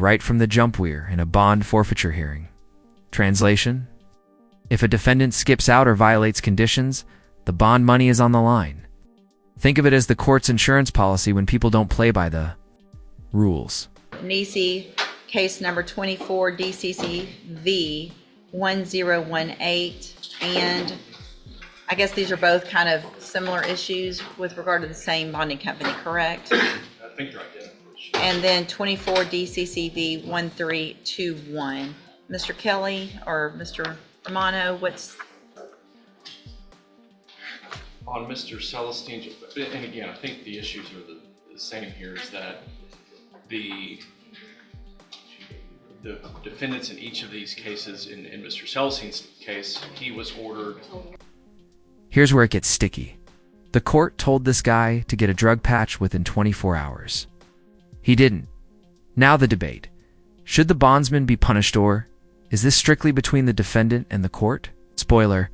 right from the jump weir in a bond forfeiture hearing. Translation: if a defendant skips out or violates conditions, the bond money is on the line. Think of it as the court's insurance policy when people don't play by the rules. Nisi, case number 24 DCCV 1018, and I guess these are both kind of similar issues with regard to the same bonding company, correct? I think they're identical. And then 24 DCCV 1321. Mr. Kelly or Mr. Romano, what's... On Mr. Celestine, and again, I think the issues are the same here, is that the defendants in each of these cases, in Mr. Celestine's case, he was ordered. Here's where it gets sticky. The court told this guy to get a drug patch within 24 hours. He didn't. Now the debate. Should the bondsman be punished, or is this strictly between the defendant and the court? Spoiler,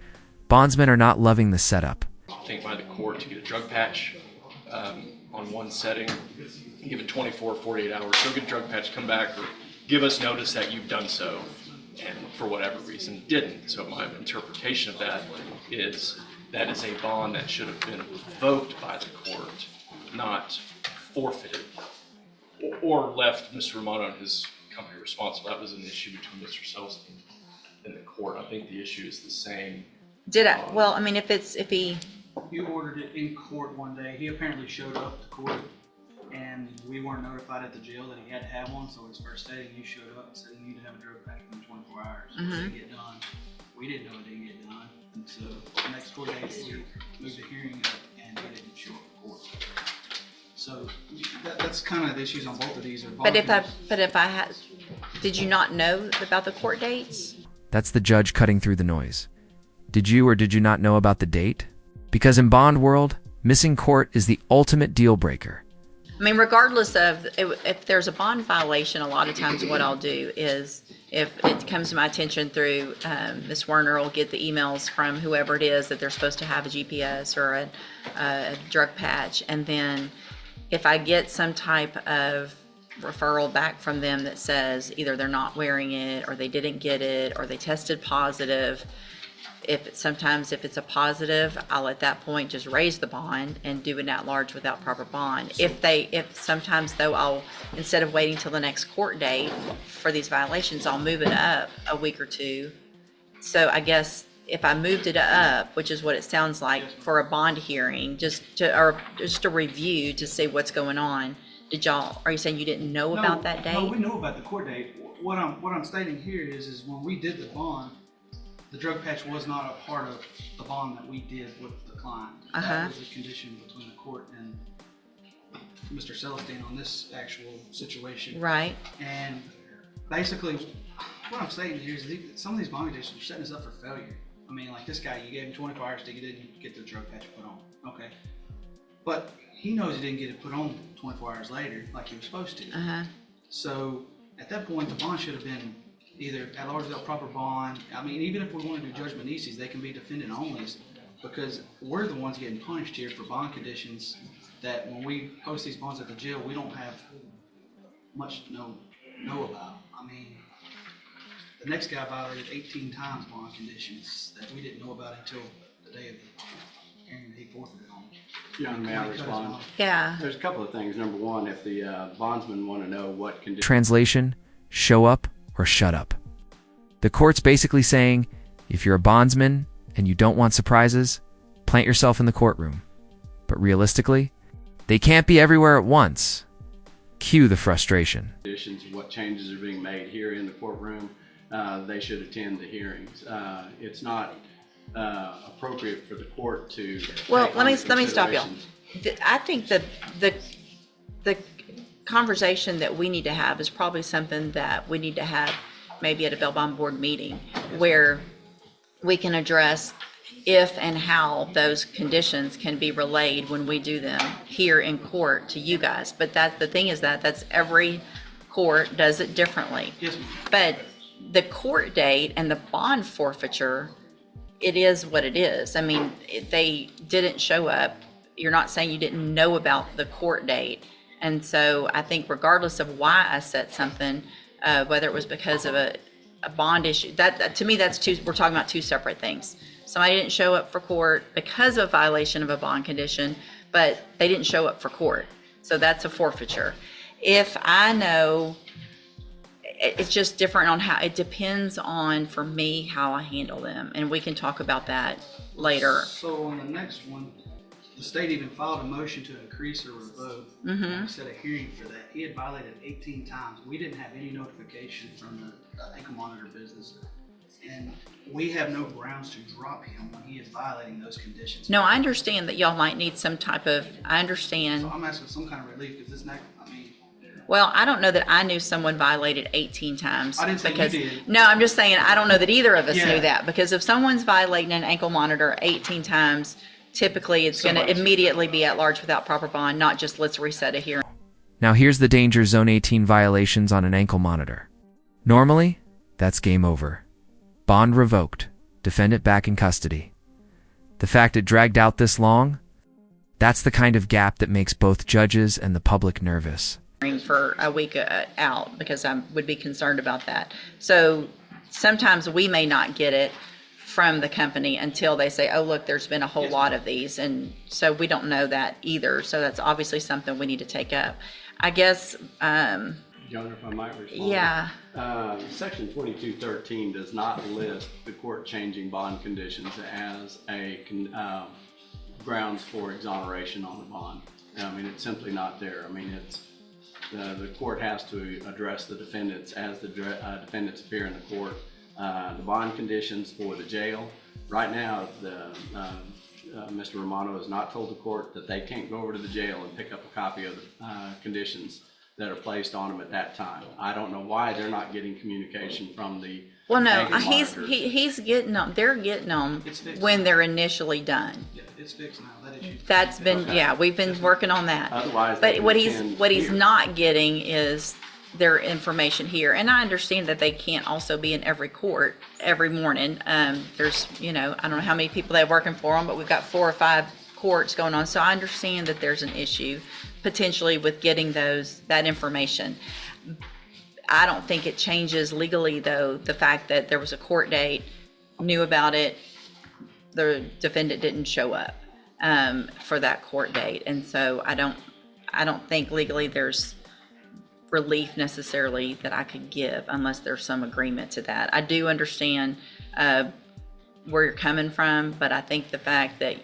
bondsmen are not loving the setup. I think by the court to get a drug patch on one setting, give it 24, 48 hours, go get a drug patch, come back, or give us notice that you've done so, and for whatever reason didn't. So my interpretation of that is a bond that should have been revoked by the court, not forfeited, or left Mr. Romano and his company responsible. That was an issue between Mr. Celestine and the court. I think the issue is the same. Did I, well, I mean, if he... You ordered it in court one day. He apparently showed up to court, and we weren't notified at the jail that he had to have one. So his first day, you showed up and said you need to have a drug patch within 24 hours. It didn't get done. We didn't know it didn't get done, and so the next 4 days we moved the hearing up, and he didn't show up to court. So that's kind of the issues on both of these. But if I had, did you not know about the court dates? That's the judge cutting through the noise. Did you or did you not know about the date? Because in bond world, missing court is the ultimate deal breaker. I mean, regardless of if there's a bond violation, a lot of times what I'll do is, if it comes to my attention through Ms. Werner will get the emails from whoever it is that they're supposed to have a GPS or a drug patch, and then if I get some type of referral back from them that says either they're not wearing it, or they didn't get it, or they tested positive, sometimes if it's a positive, I'll at that point just raise the bond and do an at-large without proper bond. If sometimes though, I'll, instead of waiting till the next court date for these violations, I'll move it up a week or two. So I guess if I moved it up, which is what it sounds like for a bond hearing, just a review to see what's going on. Are you saying you didn't know about that date? No, we knew about the court date. What I'm stating here is when we did the bond, the drug patch was not a part of the bond that we did with the client. That was a condition between the court and Mr. Celestine on this actual situation. Right. And basically, what I'm saying here is some of these bond conditions are setting us up for failure. I mean, like this guy, you gave him 24 hours to get the drug patch put on. Okay. But he knows he didn't get it put on 24 hours later like he was supposed to. So at that point, the bond should have been either at large without proper bond. I mean, even if we want to do judgment nices, they can be defendant onlys, because we're the ones getting punished here for bond conditions that when we post these bonds at the jail, we don't have much to know about. I mean, the next guy violated 18 times bond conditions that we didn't know about until the day of the hearing that he forfeited on. Yeah, may I respond? Yeah. There's a couple of things. Number one, if the bondsmen want to know what conditions. Translation: show up or shut up. The court's basically saying, if you're a bondsman and you don't want surprises, plant yourself in the courtroom. But realistically, they can't be everywhere at once. Cue the frustration. What changes are being made here in the courtroom, they should attend the hearings. It's not appropriate for the court to. Well, let me stop y'all. I think the conversation that we need to have is probably something that we need to have maybe at a bail bond board meeting, where we can address if and how those conditions can be relayed when we do them here in court to you guys. But the thing is that's every court does it differently. Yes, ma'am. But the court date and the bond forfeiture, it is what it is. I mean, they didn't show up. You're not saying you didn't know about the court date. And so I think regardless of why I set something, whether it was because of a bond issue, that to me, we're talking about two separate things. Somebody didn't show up for court because of violation of a bond condition, but they didn't show up for court. So that's a forfeiture. If I know, it's just different on how, it depends on, for me, how I handle them. And we can talk about that later. So on the next one, the state even filed a motion to increase or revoke. We set a hearing for that. He had violated 18 times. We didn't have any notification from the ankle monitor business. And we have no grounds to drop him when he is violating those conditions. No, I understand that y'all might need some type of, I understand. So I'm asking some kind of relief because this next, Well, I don't know that I knew someone violated 18 times. I didn't say you did. No, I'm just saying, I don't know that either of us Yeah. knew that. Because if someone's violating an ankle monitor 18 times, typically it's going to immediately be at large without proper bond, not just let's reset a hearing. Now here's the danger zone: 18 violations on an ankle monitor. Normally, that's game over. Bond revoked. Defendant back in custody. The fact it dragged out this long, that's the kind of gap that makes both judges and the public nervous. For a week out, because I would be concerned about that. So sometimes we may not get it from the company until they say, oh, look, there's been a whole lot of these. And so we don't know that either. So that's obviously something we need to take up. I guess, John, if I might respond. yeah. Section 2213 does not list the court changing bond conditions as a grounds for exoneration on the bond. I mean, it's simply not there. I mean, it's the court has to address the defendants as the defendants appear in the court. The bond conditions for the jail. Right now, Mr. Romano has not told the court that they can't go over to the jail and pick up a copy of the conditions that are placed on them at that time. I don't know why they're not getting communication from the Well, no, ankle he's monitors. getting them. They're getting them It's fixed. when they're initially done. yeah, it's fixed now. That issue. That's been, Okay. yeah, we've been working on that. Otherwise, they But can what attend he's here. not getting is their information here. And I understand that they can't also be in every court every morning. There's, I don't know how many people they have working for them, but we've got 4 or 5 courts going on. So I understand that there's an issue potentially with getting that information. I don't think it changes legally, though, the fact that there was a court date, knew about it, the defendant didn't show up for that court date. And so I don't think legally there's relief necessarily that I could give unless there's some agreement to that. I do understand where you're coming from, but I think the fact that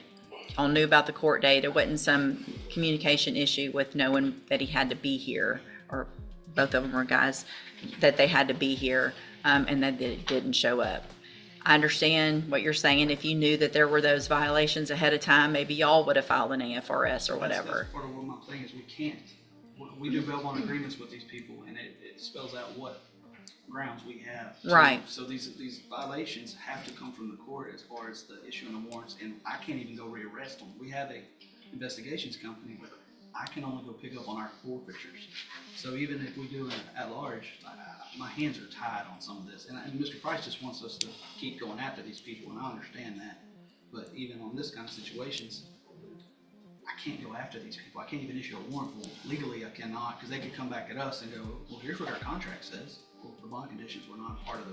y'all knew about the court date, there wasn't some communication issue with knowing that he had to be here, or both of them were guys, that they had to be here, and that it didn't show up. I understand what you're saying. If you knew that there were those violations ahead of time, maybe y'all would have filed an AFRS or whatever. That's part of what I'm saying is we can't. We do bail bond agreements with these people, and it spells out what grounds we have. Right. So these violations have to come from the court as far as the issuing of warrants, and I can't even go rearrest them. We have a investigations company, but I can only go pick up on our forfeitures. So even if we do it at large, my hands are tied on some of this. And Mr. Price just wants us to keep going after these people, and I understand that. But even on this kind of situations, I can't go after these people. I can't even issue a warrant for them. Legally, I cannot, because they could come back at us and go, well, here's what our contract says. Well, the bond conditions were not part of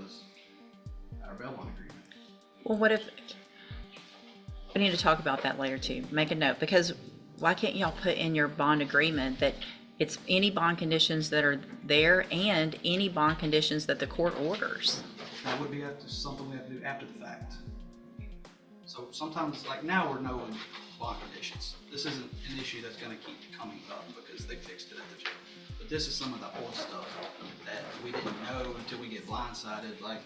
our bail bond agreement. Well, what if, we need to talk about that later too. Make a note, because why can't y'all put in your bond agreement that it's any bond conditions that are there and any bond conditions that the court orders? That would be something we have to do after the fact. So sometimes, like now, we're knowing bond conditions. This isn't an issue that's going to keep coming up because they fixed it at the jail. But this is some of the old stuff that we didn't know until we get blindsided. Like,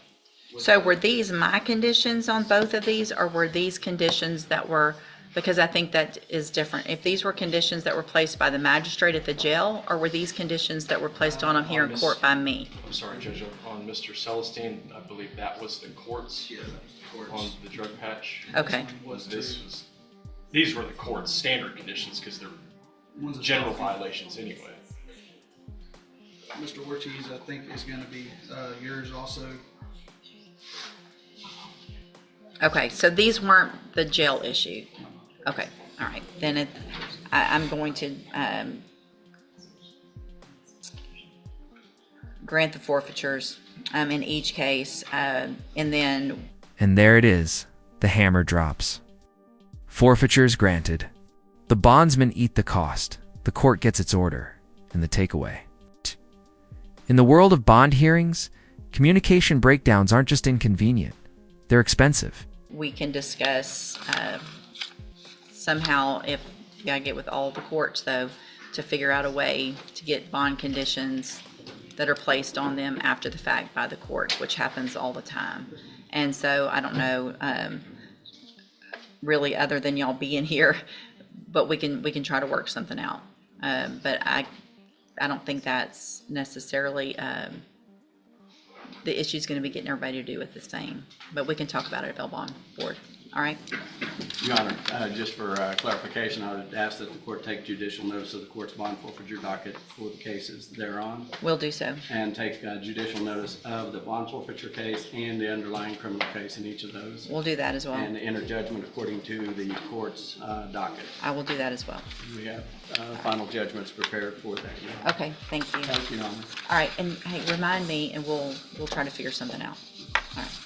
So were these my conditions on both of these, or were these conditions that were, because I think that is different. If these were conditions that were placed by the magistrate at the jail, or were these conditions that were placed on them here in court by me? I'm sorry, Judge, on Mr. Celestine, I believe that was the courts yeah, the courts. on the drug patch. Okay. These were the court's standard conditions because they're One's a general felony. violations anyway. Mr. Ortiz, I think, is going to be yours also. Okay, so these weren't the jail issue. Okay, all right. Then I'm going to grant the forfeitures in each case, and then And there it is. The hammer drops. Forfeitures granted. The bondsmen eat the cost. The court gets its order and the takeaway. In the world of bond hearings, communication breakdowns aren't just inconvenient. They're expensive. we can discuss somehow, if you gotta get with all the courts though, to figure out a way to get bond conditions that are placed on them after the fact by the court, which happens all the time. And so I don't know, really, other than y'all being here, but we can try to work something out. But I don't think that's necessarily the issue's going to be getting everybody to do it the same. But we can talk about it at Bail Bond Board. All right. Your Honor, just for clarification, I would ask that the court take judicial notice of the court's bond forfeiture docket for the cases thereon, We'll do so. and take judicial notice of the bond forfeiture case and the underlying criminal case in each of those, We'll do that as well. and enter judgment according to the court's docket. I will do that as well. We have final judgments prepared for that, Your Honor. Okay. Thank you. Thank you, Your Honor. All right. And hey, remind me, and we'll try to figure something out. All right.